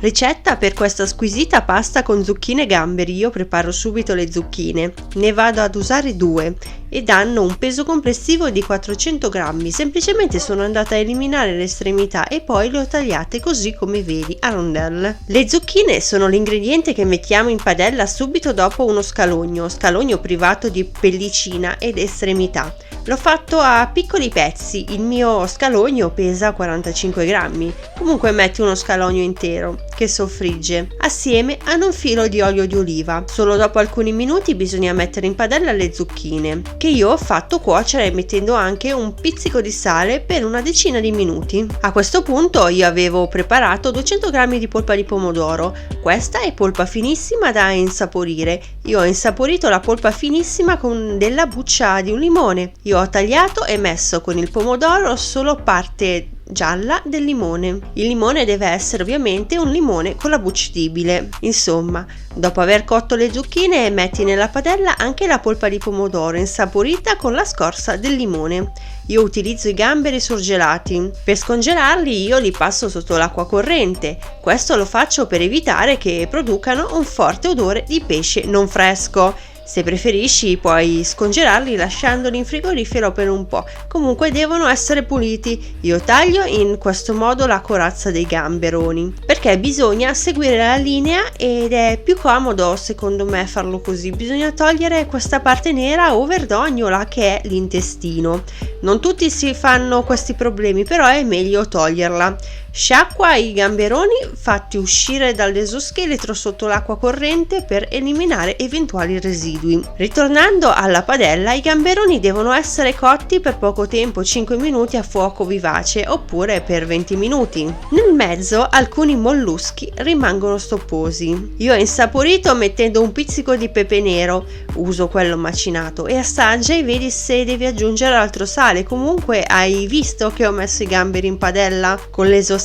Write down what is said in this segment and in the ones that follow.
Ricetta per questa squisita pasta con zucchine e gamberi. Io preparo subito le zucchine, ne vado ad usare 2 ed hanno un peso complessivo di 400 grammi. Semplicemente sono andata a eliminare le estremità e poi le ho tagliate così come vedi, a rondelle. Le zucchine sono l'ingrediente che mettiamo in padella subito dopo uno scalogno privato di pellicina ed estremità. L'ho fatto a piccoli pezzi, il mio scalogno pesa 45 grammi, comunque metti uno scalogno intero che soffrigge assieme ad un filo di olio di oliva. Solo dopo alcuni minuti bisogna mettere in padella le zucchine, che io ho fatto cuocere mettendo anche un pizzico di sale per una decina di minuti. A questo punto io avevo preparato 200 grammi di polpa di pomodoro. Questa è polpa finissima da insaporire. Io ho insaporito la polpa finissima con della buccia di un limone. Io ho tagliato e messo con il pomodoro solo parte gialla del limone. Il limone deve essere ovviamente un limone con la buccidibile. Insomma, dopo aver cotto le zucchine metti nella padella anche la polpa di pomodoro insaporita con la scorza del limone. Io utilizzo i gamberi surgelati. Per scongelarli io li passo sotto l'acqua corrente. Questo lo faccio per evitare che producano un forte odore di pesce non fresco. Se preferisci puoi scongelarli lasciandoli in frigorifero per un po', comunque devono essere puliti. Io taglio in questo modo la corazza dei gamberoni, perché bisogna seguire la linea ed è più comodo secondo me farlo così. Bisogna togliere questa parte nera o verdognola che è l'intestino. Non tutti si fanno questi problemi, però è meglio toglierla. Sciacqua i gamberoni fatti uscire dall'esoscheletro sotto l'acqua corrente per eliminare eventuali residui. Ritornando alla padella, i gamberoni devono essere cotti per poco tempo, 5 minuti a fuoco vivace oppure per 20 minuti. Nel mezzo alcuni molluschi rimangono stopposi. Io ho insaporito mettendo un pizzico di pepe nero, uso quello macinato, e assaggia e vedi se devi aggiungere altro sale. Comunque hai visto che ho messo i gamberi in padella con l'esoscheletro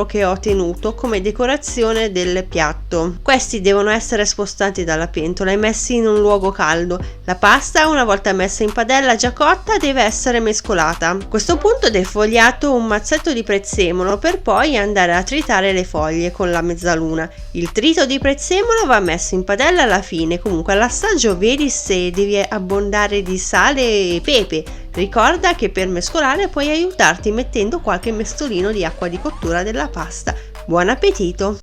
che ho tenuto come decorazione del piatto. Questi devono essere spostati dalla pentola e messi in un luogo caldo. La pasta, una volta messa in padella già cotta, deve essere mescolata. A questo punto defogliato un mazzetto di prezzemolo per poi andare a tritare le foglie con la mezzaluna. Il trito di prezzemolo va messo in padella alla fine. Comunque all'assaggio vedi se devi abbondare di sale e pepe. Ricorda che per mescolare puoi aiutarti mettendo qualche mestolino di acqua di cottura della pasta. Buon appetito!